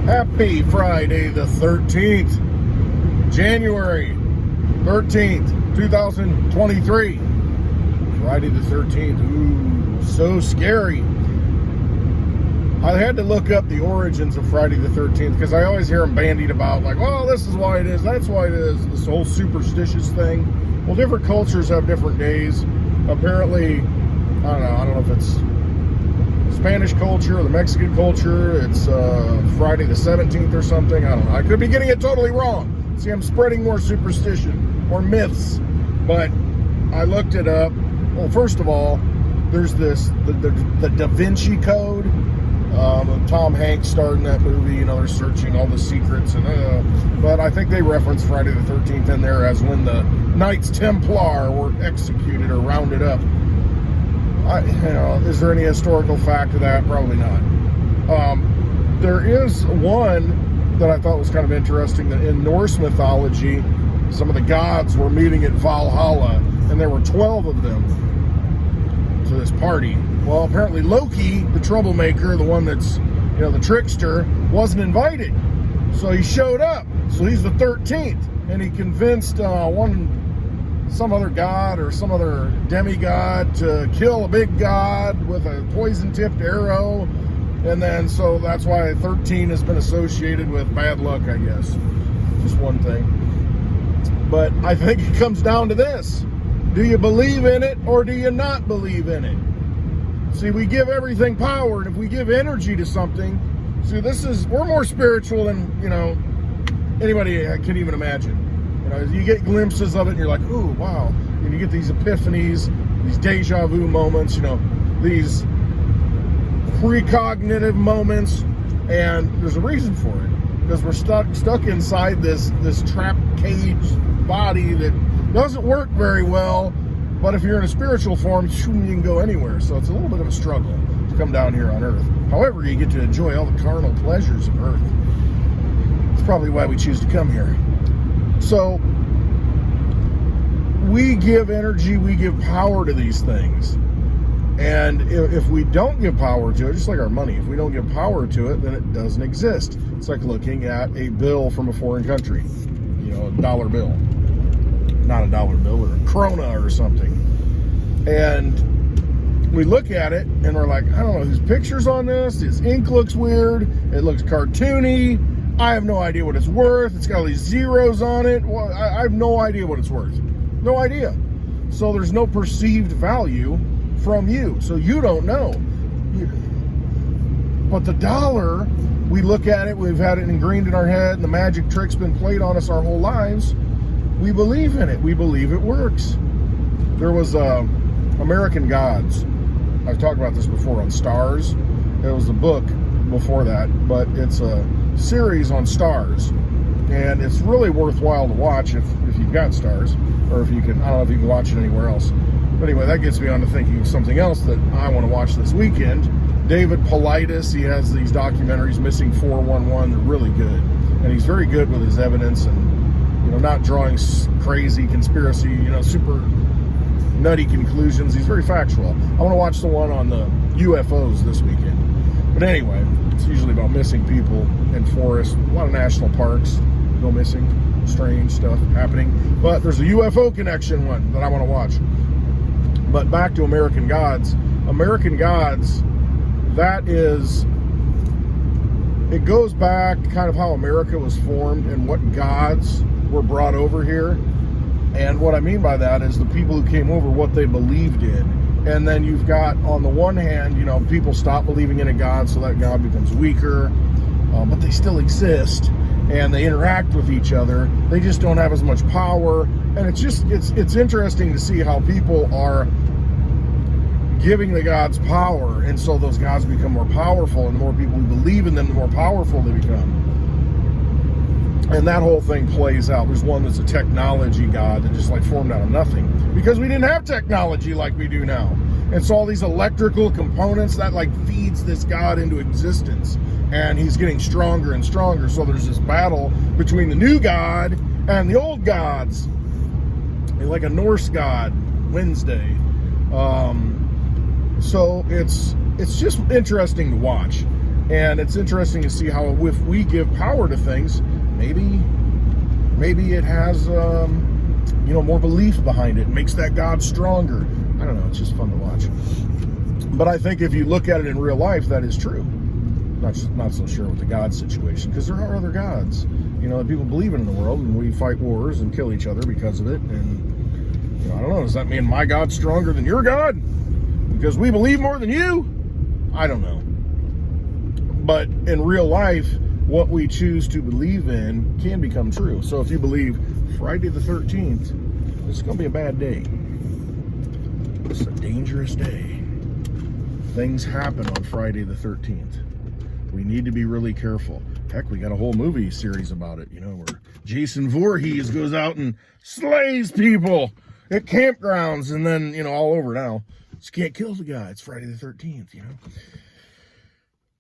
Happy Friday the 13th, January 13th, 2023. Friday the 13th, ooh, so scary. I had to look up the origins of Friday the 13th because I always hear them bandied about like, well, this is why it is, that's why it is, this whole superstitious thing. Well, different cultures have different days. Apparently, I don't know if it's Spanish culture or the Mexican culture, it's Friday the 17th or something. I don't know. I could be getting it totally wrong. See, I'm spreading more superstition or myths, but I looked it up. Well, first of all, there's this, the Da Vinci Code. Tom Hanks starred in that movie, you know, they're searching all the secrets, and but I think they reference Friday the 13th in there as when the Knights Templar were executed or rounded up. Is there any historical fact to that? Probably not. There is one that I thought was kind of interesting, that in Norse mythology, some of the gods were meeting at Valhalla, and there were 12 of them to this party. Well, apparently Loki, the troublemaker, the one that's, you know, the trickster, wasn't invited. So he showed up. So he's the 13th, and he convinced some other god or some other demigod to kill a big god with a poison-tipped arrow. And then, so that's why 13 has been associated with bad luck, I guess. Just one thing. But I think it comes down to this. Do you believe in it or do you not believe in it? See, we give everything power, and if we give energy to something, see, we're more spiritual than, you know, anybody can even imagine. You know, you get glimpses of it and you're like, ooh, wow. And you get these epiphanies, these deja vu moments, you know, these precognitive moments, and there's a reason for it. Because we're stuck inside this trapped cage body that doesn't work very well, but if you're in a spiritual form, you can go anywhere. So it's a little bit of a struggle to come down here on Earth. However, you get to enjoy all the carnal pleasures of Earth. It's probably why we choose to come here. So we give energy, we give power to these things. And if we don't give power to it, just like our money, if we don't give power to it, then it doesn't exist. It's like looking at a bill from a foreign country, you know, a dollar bill. Not a dollar bill, or a krona or something. And we look at it and we're like, I don't know, whose picture's on this? His ink looks weird. It looks cartoony. I have no idea what it's worth. It's got all these zeros on it. Well, I have no idea what it's worth. No idea. So there's no perceived value from you. So you don't know. But the dollar, we look at it, we've had it ingrained in our head, and the magic trick's been played on us our whole lives. We believe in it. We believe it works. There was American Gods. I've talked about this before on stars. It was a book before that, but it's a series on stars. And it's really worthwhile to watch if you've got stars, or if you can, I don't know if you can watch it anywhere else. But anyway, that gets me on to thinking of something else that I want to watch this weekend. David Paulides, he has these documentaries, Missing 411. They're really good. And he's very good with his evidence and, you know, not drawing crazy conspiracy, you know, super nutty conclusions. He's very factual. I want to watch the one on the UFOs this weekend. But anyway, it's usually about missing people in forests, a lot of national parks, go missing, strange stuff happening. But there's a UFO connection one that I want to watch. But back to American Gods. American Gods, that is, it goes back kind of how America was formed and what gods were brought over here. And what I mean by that is the people who came over, what they believed in. And then you've got, on the one hand, you know, people stop believing in a god, so that god becomes weaker, but they still exist, and they interact with each other. They just don't have as much power. And it's just, it's interesting to see how people are giving the gods power, and so those gods become more powerful, and the more people who believe in them, the more powerful they become. And that whole thing plays out. There's one that's a technology god that just like formed out of nothing, because we didn't have technology like we do now. And so all these electrical components, that like feeds this god into existence, and he's getting stronger and stronger. So there's this battle between the new god and the old gods, like a Norse god, Wednesday. So it's just interesting to watch. And it's interesting to see how if we give power to things, maybe it has, you know, more belief behind it. It makes that God stronger. I don't know. It's just fun to watch. But I think if you look at it in real life, that is true. Not so sure with the God situation, because there are other gods, you know, that people believe in the world, and we fight wars and kill each other because of it. And, you know, I don't know, does that mean my God's stronger than your God because we believe more than you? I don't know. But in real life, what we choose to believe in can become true. So if you believe Friday the 13th, it's going to be a bad day. It's a dangerous day. Things happen on Friday the 13th. We need to be really careful. Heck, we got a whole movie series about it, you know, where Jason Voorhees goes out and slays people at campgrounds, and then, you know, all over now. Just can't kill the guy. It's Friday the 13th, you know.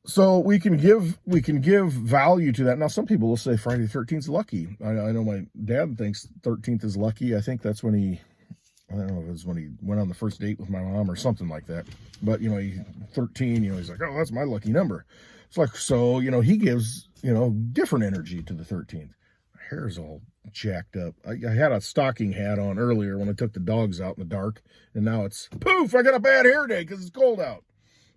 So we can give value to that. Now, some people will say Friday the 13th is lucky. I know my dad thinks 13th is lucky. I think that's when I don't know if it was when he went on the first date with my mom or something like that. But, you know, 13, you know, he's like, oh, that's my lucky number. It's like, so, you know, he gives, you know, different energy to the 13th. My hair's all jacked up. I had a stocking hat on earlier when I took the dogs out in the dark, and now it's poof, I got a bad hair day because it's cold out.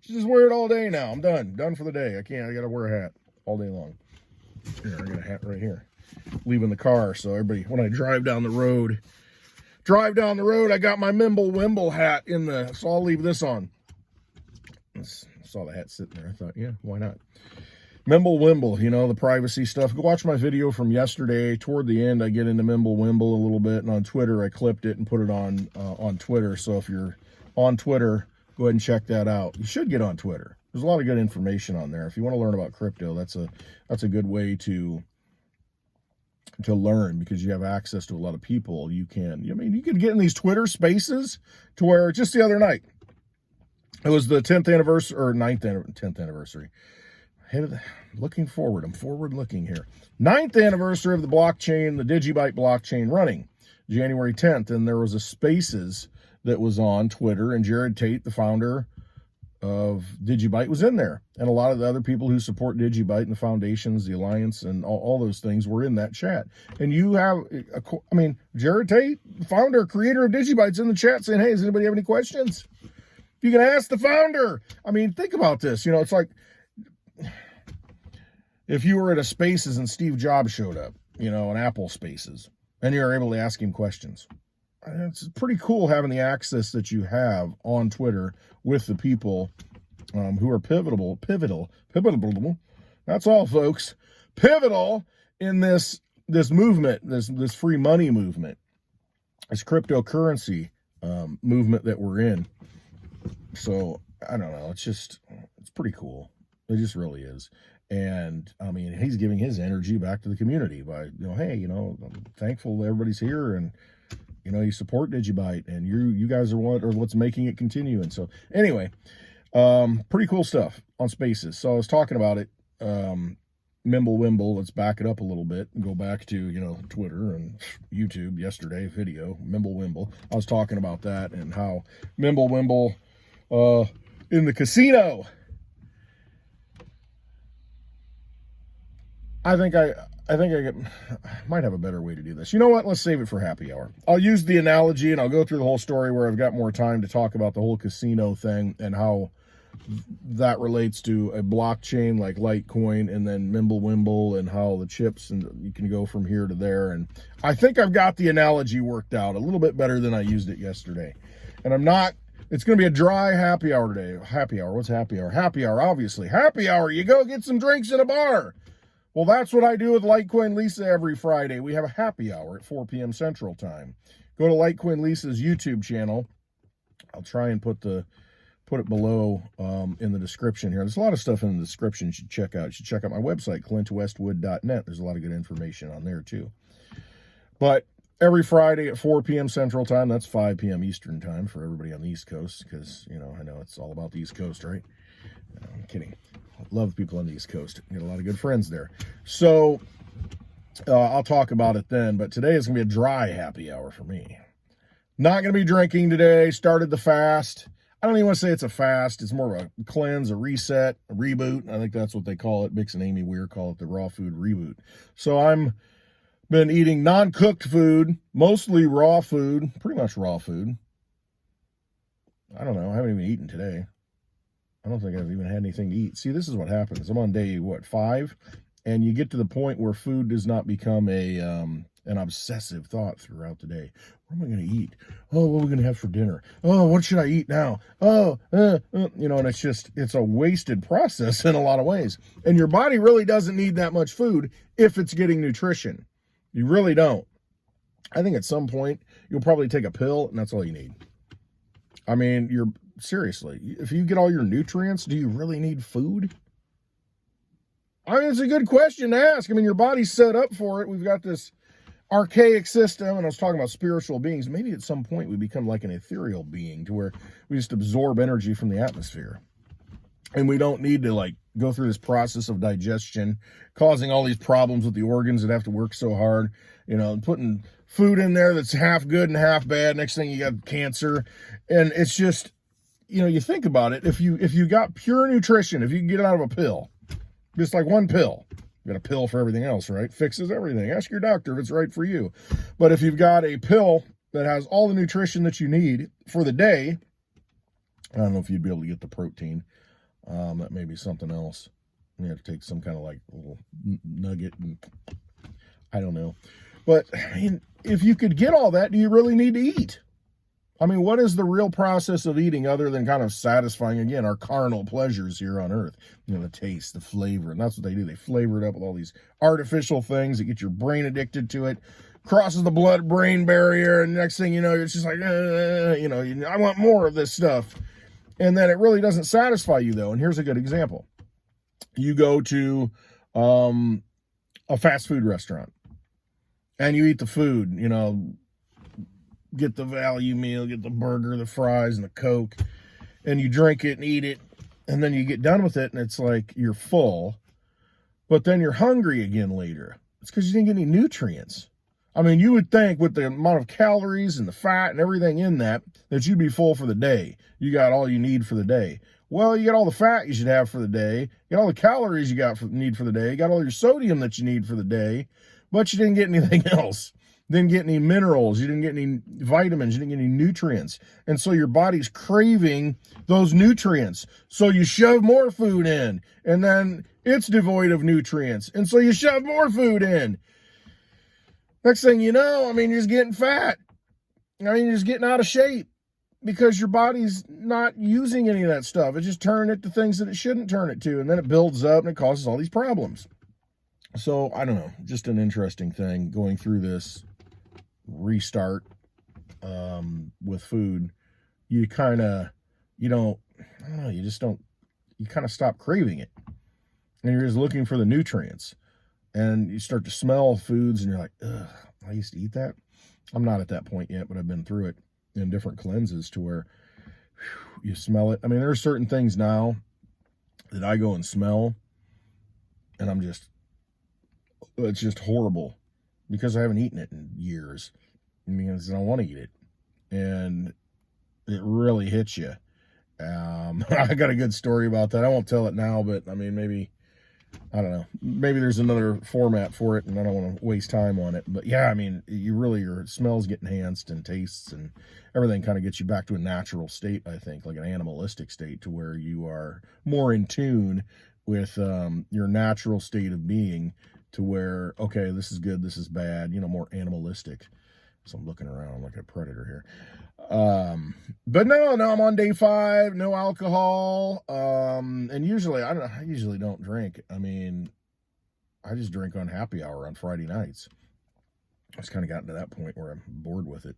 Just wear it all day now. I'm done for the day. I gotta wear a hat all day long. Here, I got a hat right here. Leaving the car, so everybody, when I drive down the road, I got my Mimble-Wimble hat in the, so I'll leave this on. I saw the hat sitting there. I thought, yeah, why not? Mimble-Wimble, you know, the privacy stuff. Go watch my video from yesterday. Toward the end, I get into Mimble-Wimble a little bit, and on Twitter, I clipped it and put it on Twitter. So if you're on Twitter, go ahead and check that out. You should get on Twitter. There's a lot of good information on there. If you want to learn about crypto, that's a good way to learn, because you have access to a lot of people. You can get in these Twitter spaces to where just the other night, it was the 10th anniversary or 10th anniversary. Looking forward. I'm forward looking here. 9th anniversary of the blockchain, the DigiByte blockchain running January 10th. And there was a spaces that was on Twitter, and Jared Tate, the founder of DigiByte, was in there. And a lot of the other people who support DigiByte and the foundations, the alliance, and all those things were in that chat. And you have, Jared Tate, founder, creator of DigiByte's in the chat saying, hey, does anybody have any questions? You can ask the founder. I mean, think about this. You know, it's like if you were at a Spaces and Steve Jobs showed up, you know, an Apple Spaces, and you're able to ask him questions. It's pretty cool having the access that you have on Twitter with the people who are pivotal. That's all, folks. Pivotal in this movement, this free money movement, this cryptocurrency movement that we're in. So I don't know. It's pretty cool. It just really is. And I mean, he's giving his energy back to the community by, you know, hey, you know, I'm thankful everybody's here, and you know, you support DigiByte, and you guys are what's making it continue. And so anyway, pretty cool stuff on Spaces. So I was talking about it, Mimble-Wimble. Let's back it up a little bit and go back to, you know, Twitter and YouTube yesterday video, Mimble-Wimble. I was talking about that and how Mimble-Wimble in the casino. I think I might have a better way to do this. You know what? Let's save it for happy hour. I'll use the analogy, and I'll go through the whole story where I've got more time to talk about the whole casino thing and how that relates to a blockchain like Litecoin, and then Mimble-Wimble, and how the chips, and you can go from here to there. And I think I've got the analogy worked out a little bit better than I used it yesterday. And it's going to be a dry happy hour today. Happy hour. What's happy hour? Happy hour, obviously. Happy hour. You go get some drinks at a bar. Well, that's what I do with Litecoin Lisa every Friday. We have a happy hour at 4 p.m. Central Time. Go to Litecoin Lisa's YouTube channel. I'll try and put it below in the description here. There's a lot of stuff in the description you should check out. You should check out my website, clintwestwood.net. There's a lot of good information on there, too. But every Friday at 4 p.m. Central Time, that's 5 p.m. Eastern Time for everybody on the East Coast, because, you know, I know it's all about the East Coast, right? No, I'm kidding. I love people on the East Coast. I get a lot of good friends there. So I'll talk about it then. But today is going to be a dry happy hour for me. Not going to be drinking today. Started the fast. I don't even want to say it's a fast. It's more of a cleanse, a reset, a reboot. I think that's what they call it. Mix and Amy Weir call it the raw food reboot. So I'm been eating non-cooked food, mostly raw food, pretty much raw food. I don't know. I haven't even eaten today. I don't think I've even had anything to eat. See, this is what happens. I'm on day, 5? And you get to the point where food does not become an obsessive thought throughout the day. What am I going to eat? Oh, what are we going to have for dinner? Oh, what should I eat now? Oh, you know, and it's a wasted process in a lot of ways. And your body really doesn't need that much food if it's getting nutrition. You really don't. I think at some point you'll probably take a pill and that's all you need. I mean, seriously, if you get all your nutrients, do you really need food? I mean, it's a good question to ask. I mean, your body's set up for it. We've got this archaic system, and I was talking about spiritual beings. Maybe at some point we become like an ethereal being to where we just absorb energy from the atmosphere. And we don't need to like go through this process of digestion, causing all these problems with the organs that have to work so hard, you know, putting food in there that's half good and half bad. Next thing you got cancer. And it's just, you know, you think about it. If you got pure nutrition, if you can get it out of a pill, just like one pill, you got a pill for everything else, right? Fixes everything. Ask your doctor if it's right for you. But if you've got a pill that has all the nutrition that you need for the day, I don't know if you'd be able to get the protein. That may be something else. You have to take some kind of like little nugget, and I don't know. But I mean, if you could get all that, do you really need to eat? I mean, what is the real process of eating other than kind of satisfying, again, our carnal pleasures here on earth? You know, the taste, the flavor, and that's what they do. They flavor it up with all these artificial things that get your brain addicted to it, crosses the blood-brain barrier, and next thing you know, it's just like, you know, I want more of this stuff. And then it really doesn't satisfy you, though. And here's a good example. You go to a fast food restaurant, and you eat the food, you know, get the value meal, get the burger, the fries, and the Coke, and you drink it and eat it, and then you get done with it, and it's like you're full, but then you're hungry again later. It's because you didn't get any nutrients. I mean, you would think with the amount of calories and the fat and everything in that you'd be full for the day. You got all you need for the day. Well, you got all the fat you should have for the day. You got all the calories you need for the day. You got all your sodium that you need for the day, but you didn't get anything else. Didn't get any minerals. You didn't get any vitamins. You didn't get any nutrients. And so your body's craving those nutrients. So you shove more food in, and then it's devoid of nutrients. And so you shove more food in. Next thing you know, I mean, you're just getting fat. I mean, you're just getting out of shape because your body's not using any of that stuff. It's just turning it to things that it shouldn't turn it to. And then it builds up and it causes all these problems. So, I don't know, just an interesting thing going through this restart with food. You kind of, you kind of stop craving it. And you're just looking for the nutrients. And you start to smell foods and you're like, ugh, I used to eat that. I'm not at that point yet, but I've been through it in different cleanses to where you smell it. I mean, there are certain things now that I go and smell and it's just horrible because I haven't eaten it in years. I mean, I don't want to eat it. And it really hits you. I got a good story about that. I won't tell it now, but I mean, maybe, I don't know, maybe there's another format for it and I don't want to waste time on it. But yeah, I mean, your smells get enhanced and tastes and everything kind of gets you back to a natural state, I think, like an animalistic state to where you are more in tune with your natural state of being to where, okay, this is good, this is bad, more animalistic. So I'm looking around like a predator here. But no, I'm on day 5, no alcohol. And usually I usually don't drink. I mean, I just drink on happy hour on Friday nights. I've kind of gotten to that point where I'm bored with it.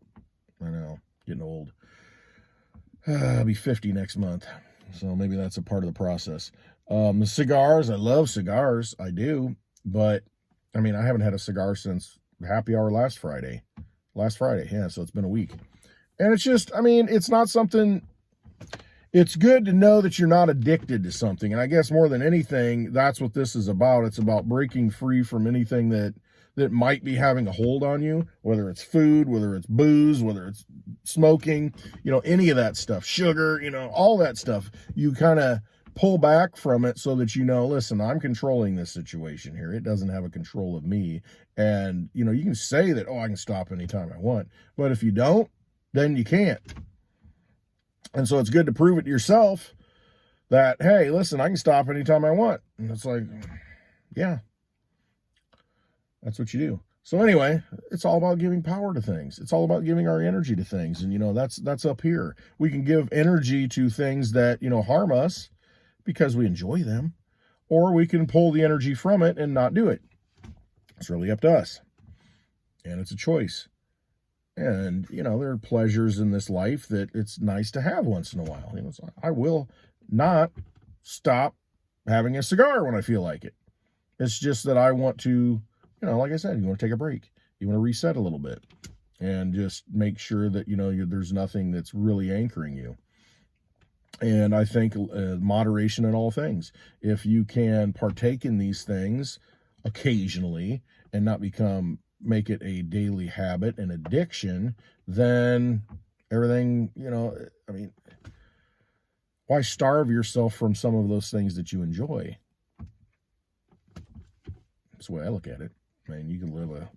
I know, getting old. I'll be 50 next month. So maybe that's a part of the process. The cigars, I love cigars. I do. But I mean, I haven't had a cigar since happy hour last Friday. Yeah. So it's been a week. And it's just, I mean, it's not something, it's good to know that you're not addicted to something. And I guess more than anything, that's what this is about. It's about breaking free from anything that that might be having a hold on you, whether it's food, whether it's booze, whether it's smoking, any of that stuff, sugar, all that stuff, you kind of pull back from it so that listen, I'm controlling this situation here. It doesn't have a control of me. And, you can say that, I can stop anytime I want. But if you don't, then you can't. And so it's good to prove it to yourself that, hey, listen, I can stop anytime I want. And it's like, yeah, that's what you do. So anyway, it's all about giving power to things. It's all about giving our energy to things. And, that's up here. We can give energy to things that, harm us because we enjoy them, or we can pull the energy from it and not do it. It's really up to us. And it's a choice. And, there are pleasures in this life that it's nice to have once in a while. So I will not stop having a cigar when I feel like it. It's just that I want to, like I said, you want to take a break. You want to reset a little bit and just make sure that, there's nothing that's really anchoring you. And I think moderation in all things. If you can partake in these things occasionally and not make it a daily habit and addiction, then everything, why starve yourself from some of those things that you enjoy? That's the way I look at it. You can live a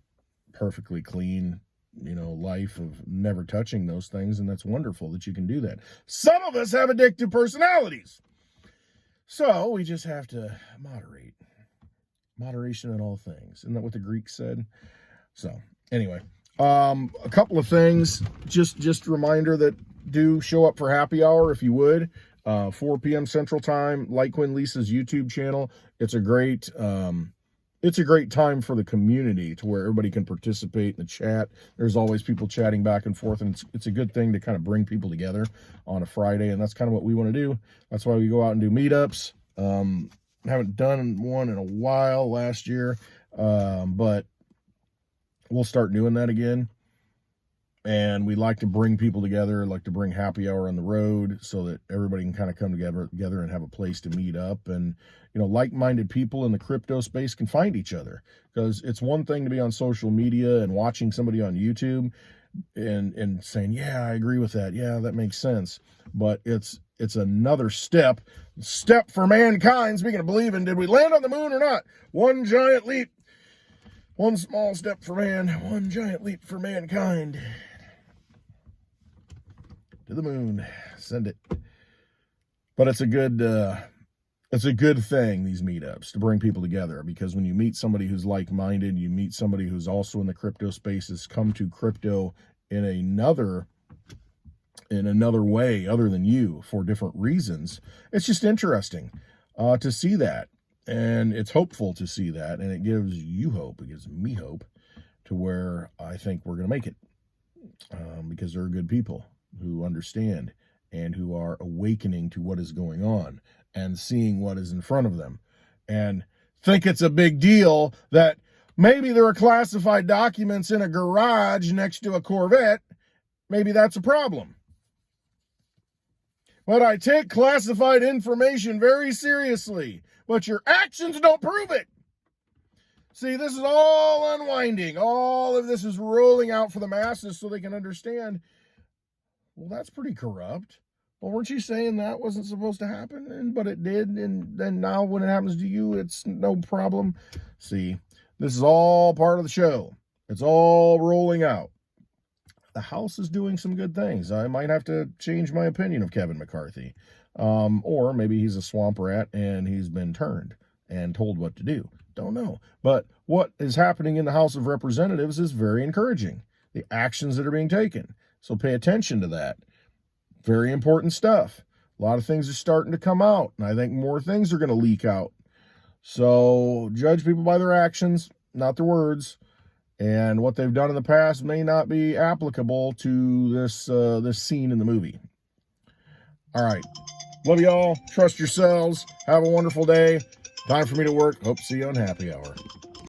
perfectly clean, life of never touching those things, and that's wonderful that you can do that. Some of us have addictive personalities. So we just have to moderate. Moderation in all things. Isn't that what the Greeks said? So anyway, a couple of things. Just a reminder that do show up for happy hour if you would. 4 p.m. Central Time, Litecoin Lisa's YouTube channel. It's a great time for the community to where everybody can participate in the chat. There's always people chatting back and forth, and it's a good thing to kind of bring people together on a Friday, and that's kind of what we want to do. That's why we go out and do meetups. Haven't done one in a while last year, but we'll start doing that again. And we like to bring people together, like to bring happy hour on the road so that everybody can kind of come together and have a place to meet up. And, like-minded people in the crypto space can find each other, because it's one thing to be on social media and watching somebody on YouTube and saying, yeah, I agree with that. Yeah, that makes sense. But it's another step for mankind. Speaking of believing, did we land on the moon or not? One giant leap, one small step for man, one giant leap for mankind. To the moon, send it. But it's a good thing, these meetups, to bring people together, because when you meet somebody who's like-minded, you meet somebody who's also in the crypto space, has come to crypto in another way other than you for different reasons. It's just interesting to see that, and it's hopeful to see that, and it gives you hope. It gives me hope to where I think we're going to make it, because there are good people who understand and who are awakening to what is going on and seeing what is in front of them, and think it's a big deal that maybe there are classified documents in a garage next to a Corvette. Maybe that's a problem. But I take classified information very seriously, but your actions don't prove it. See, this is all unwinding. All of this is rolling out for the masses so they can understand, well, that's pretty corrupt. Well, weren't you saying that wasn't supposed to happen? But it did, and then now when it happens to you, it's no problem. See, this is all part of the show. It's all rolling out. The House is doing some good things. I might have to change my opinion of Kevin McCarthy. Or maybe he's a swamp rat and he's been turned and told what to do. Don't know. But what is happening in the House of Representatives is very encouraging. The actions that are being taken. So pay attention to that. Very important stuff. A lot of things are starting to come out, and I think more things are going to leak out. So judge people by their actions, not their words. And what they've done in the past may not be applicable to this scene in the movie. All right. Love y'all. Trust yourselves. Have a wonderful day. Time for me to work. Hope to see you on happy hour.